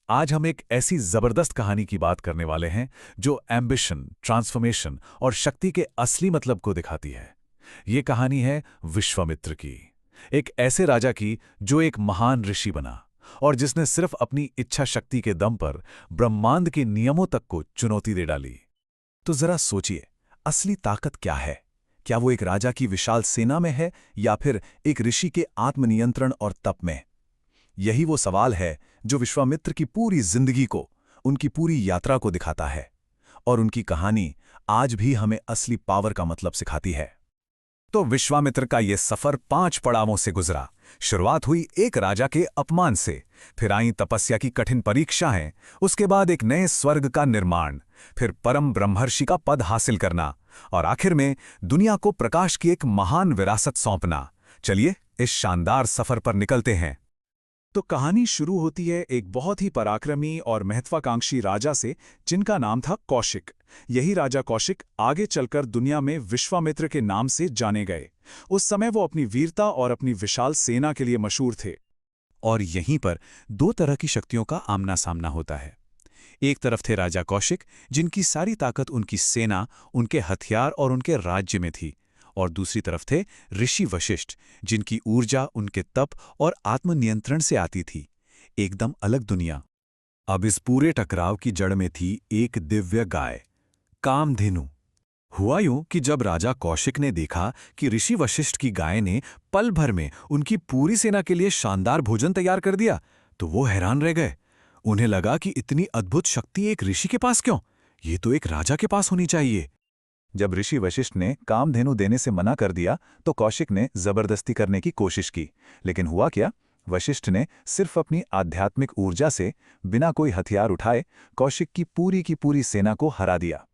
आज हम एक ऐसी जबरदस्त कहानी की बात करने वाले हैं जो एम्बिशन, ट्रांसफॉर्मेशन और शक्ति के असली मतलब को दिखाती है। ये कहानी है विश्वामित्र की, एक ऐसे राजा की जो एक महान ऋषि बना और जिसने सिर्फ अपनी इच्छा शक्ति के दम पर ब्रह्मांड के नियमों तक को चुनौती दे डाली। तो जरा सोचिए, असली ताकत क्या है? क्या वो एक राजा की विशाल सेना में है या फिर एक ऋषि के आत्मनियंत्रण और तप में? यही वो सवाल है जो विश्वामित्र की पूरी जिंदगी को, उनकी पूरी यात्रा को दिखाता है। और उनकी कहानी आज भी हमें असली पावर का मतलब सिखाती है। तो विश्वामित्र का ये सफर 5 पड़ावों से गुजरा। शुरुआत हुई एक राजा के अपमान से, फिर आई तपस्या की कठिन परीक्षाएं, उसके बाद एक नए स्वर्ग का निर्माण, फिर परम ब्रह्मर्षि का पद हासिल करना और आखिर में दुनिया को प्रकाश की एक महान विरासत सौंपना। चलिए इस शानदार सफर पर निकलते हैं। तो कहानी शुरू होती है एक बहुत ही पराक्रमी और महत्वाकांक्षी राजा से जिनका नाम था कौशिक। यही राजा कौशिक आगे चलकर दुनिया में विश्वामित्र के नाम से जाने गए। उस समय वो अपनी वीरता और अपनी विशाल सेना के लिए मशहूर थे। और यहीं पर दो तरह की शक्तियों का आमना सामना होता है। एक तरफ थे राजा कौशिक, जिनकी सारी ताकत उनकी सेना, उनके हथियार और उनके राज्य में थी, और दूसरी तरफ थे ऋषि वशिष्ठ, जिनकी ऊर्जा उनके तप और आत्मनियंत्रण से आती थी। एकदम अलग दुनिया। अब इस पूरे टकराव की जड़ में थी एक दिव्य गाय, कामधेनु। हुआ यूं कि जब राजा कौशिक ने देखा कि ऋषि वशिष्ठ की गाय ने पल भर में उनकी पूरी सेना के लिए शानदार भोजन तैयार कर दिया, तो वो हैरान रह गए। उन्हें लगा कि इतनी अद्भुत शक्ति एक ऋषि के पास क्यों? ये तो एक राजा के पास होनी चाहिए। जब ऋषि वशिष्ठ ने कामधेनु देने से मना कर दिया तो कौशिक ने जबरदस्ती करने की कोशिश की। लेकिन हुआ क्या? वशिष्ठ ने सिर्फ अपनी आध्यात्मिक ऊर्जा से, बिना कोई हथियार उठाए, कौशिक की पूरी सेना को हरा दिया।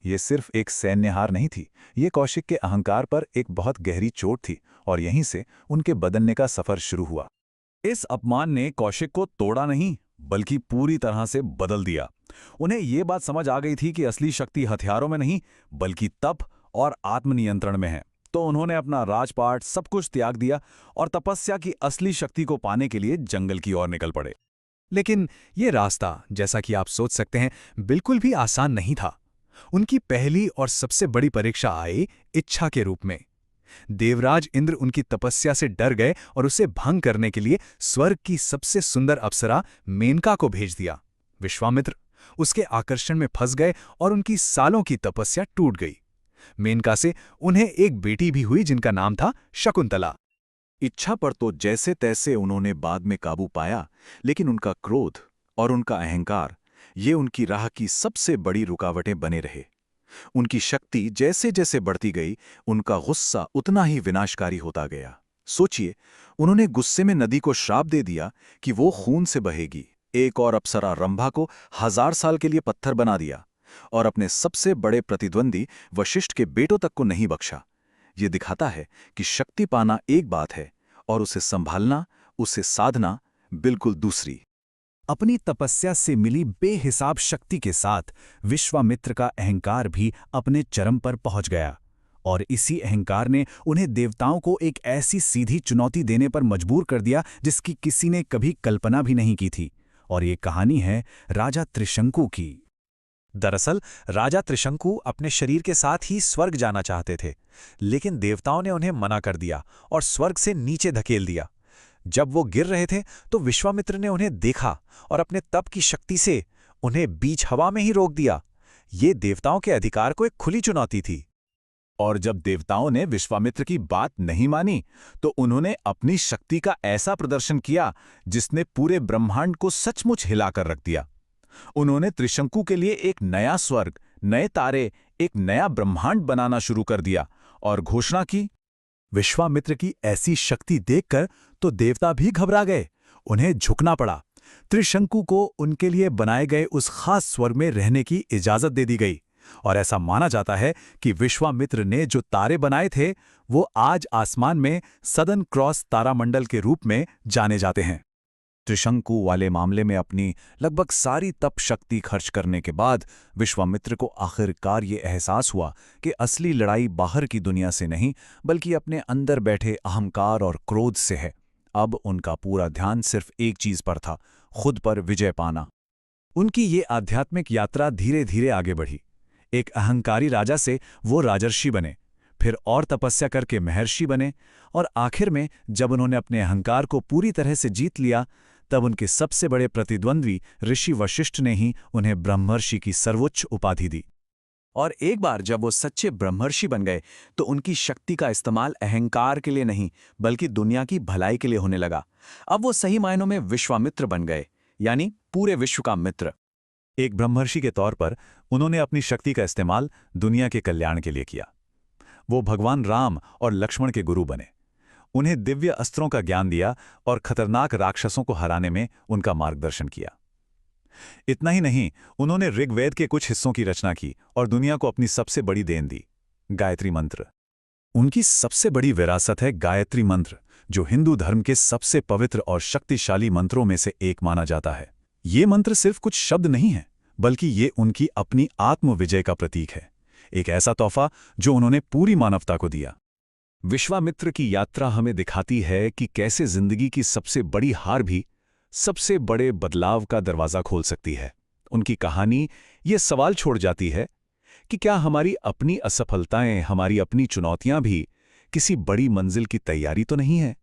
ये सिर्फ एक सैन्य हार नहीं थी, ये कौशिक के अहंकार पर एक बहुत गहरी चोट थी, और यहीं से उनके बदलने का सफर शुरू हुआ। इस अपमान ने कौशिक को तोड़ा नहीं, बल्कि पूरी तरह से बदल दिया। उन्हें ये बात समझ आ गई थी कि असली शक्ति हथियारों में नहीं, बल्कि तप और आत्मनियंत्रण में है। तो उन्होंने अपना राजपाट सब कुछ त्याग दिया और तपस्या की असली शक्ति को पाने के लिए जंगल की ओर निकल पड़े। लेकिन ये रास्ता, जैसा कि आप सोच सकते हैं, बिल्कुल भी आसान नहीं था। उनकी पहली और सबसे बड़ी परीक्षा आई इच्छा के रूप में। देवराज इंद्र उनकी तपस्या से डर गए और उसे भंग करने के लिए स्वर्ग की सबसे सुंदर अप्सरा मेनका को भेज दिया। विश्वामित्र उसके आकर्षण में फंस गए और उनकी सालों की तपस्या टूट गई। मेनका से उन्हें एक बेटी भी हुई जिनका नाम था शकुंतला। इच्छा पर तो जैसे तैसे उन्होंने बाद में काबू पाया, लेकिन उनका क्रोध और उनका अहंकार, ये उनकी राह की सबसे बड़ी रुकावटें बने रहे। उनकी शक्ति जैसे जैसे बढ़ती गई, उनका गुस्सा उतना ही विनाशकारी होता गया। सोचिए, उन्होंने गुस्से में नदी को श्राप दे दिया कि वो खून से बहेगी। एक और अप्सरा रंभा को 1000 साल के लिए पत्थर बना दिया और अपने सबसे बड़े प्रतिद्वंदी वशिष्ठ के बेटों तक को नहीं बख्शा। ये दिखाता है कि शक्ति पाना एक बात है और उसे संभालना, उसे साधना बिल्कुल दूसरी। अपनी तपस्या से मिली बेहिसाब शक्ति के साथ विश्वामित्र का अहंकार भी अपने चरम पर पहुंच गया, और इसी अहंकार ने उन्हें देवताओं को एक ऐसी सीधी चुनौती देने पर मजबूर कर दिया जिसकी किसी ने कभी कल्पना भी नहीं की थी। और ये कहानी है राजा त्रिशंकु की। दरअसल राजा त्रिशंकु अपने शरीर के साथ ही स्वर्ग जाना चाहते थे, लेकिन देवताओं ने उन्हें मना कर दिया और स्वर्ग से नीचे धकेल दिया। जब वो गिर रहे थे तो विश्वामित्र ने उन्हें देखा और अपने तप की शक्ति से उन्हें बीच हवा में ही रोक दिया। ये देवताओं के अधिकार को एक खुली चुनौती थी। और जब देवताओं ने विश्वामित्र की बात नहीं मानी तो उन्होंने अपनी शक्ति का ऐसा प्रदर्शन किया जिसने पूरे ब्रह्मांड को सचमुच हिलाकर रख दिया। उन्होंने त्रिशंकु के लिए एक नया स्वर्ग, नए तारे, एक नया ब्रह्मांड बनाना शुरू कर दिया और घोषणा की। विश्वामित्र की ऐसी शक्ति देखकर तो देवता भी घबरा गए। उन्हें झुकना पड़ा। त्रिशंकु को उनके लिए बनाए गए उस खास स्वर्ग में रहने की इजाजत दे दी गई, और ऐसा माना जाता है कि विश्वामित्र ने जो तारे बनाए थे वो आज आसमान में सदर्न क्रॉस तारामंडल के रूप में जाने जाते हैं। त्रिशंकु वाले मामले में अपनी लगभग सारी तप शक्ति खर्च करने के बाद विश्वामित्र को आखिरकार ये एहसास हुआ कि असली लड़ाई बाहर की दुनिया से नहीं, बल्कि अपने अंदर बैठे अहंकार और क्रोध से है। अब उनका पूरा ध्यान सिर्फ एक चीज पर था, खुद पर विजय पाना। उनकी ये आध्यात्मिक यात्रा धीरे धीरे आगे बढ़ी। एक अहंकारी राजा से वो राजर्षि बने, फिर और तपस्या करके महर्षि बने, और आखिर में जब उन्होंने अपने अहंकार को पूरी तरह से जीत लिया, तब उनके सबसे बड़े प्रतिद्वंद्वी ऋषि वशिष्ठ ने ही उन्हें ब्रह्मर्षि की सर्वोच्च उपाधि दी। और एक बार जब वो सच्चे ब्रह्मर्षि बन गए तो उनकी शक्ति का इस्तेमाल अहंकार के लिए नहीं बल्कि दुनिया की भलाई के लिए होने लगा। अब वो सही मायनों में विश्वामित्र बन गए, यानी पूरे विश्व का मित्र। एक ब्रह्मर्षि के तौर पर उन्होंने अपनी शक्ति का इस्तेमाल दुनिया के कल्याण के लिए किया। वो भगवान राम और लक्ष्मण के गुरु बने, उन्हें दिव्य अस्त्रों का ज्ञान दिया और खतरनाक राक्षसों को हराने में उनका मार्गदर्शन किया। इतना ही नहीं, उन्होंने ऋग्वेद के कुछ हिस्सों की रचना की और दुनिया को अपनी सबसे बड़ी देन दी, गायत्री मंत्र। उनकी सबसे बड़ी विरासत है गायत्री मंत्र, जो हिंदू धर्म के सबसे पवित्र और शक्तिशाली मंत्रों में से एक माना जाता है। ये मंत्र सिर्फ कुछ शब्द नहीं है, बल्कि ये उनकी अपनी आत्मविजय का प्रतीक है, एक ऐसा तोहफा जो उन्होंने पूरी मानवता को दिया। विश्वामित्र की यात्रा हमें दिखाती है कि कैसे जिंदगी की सबसे बड़ी हार भी सबसे बड़े बदलाव का दरवाजा खोल सकती है। उनकी कहानी ये सवाल छोड़ जाती है कि क्या हमारी अपनी असफलताएं, हमारी अपनी चुनौतियां भी किसी बड़ी मंजिल की तैयारी तो नहीं है।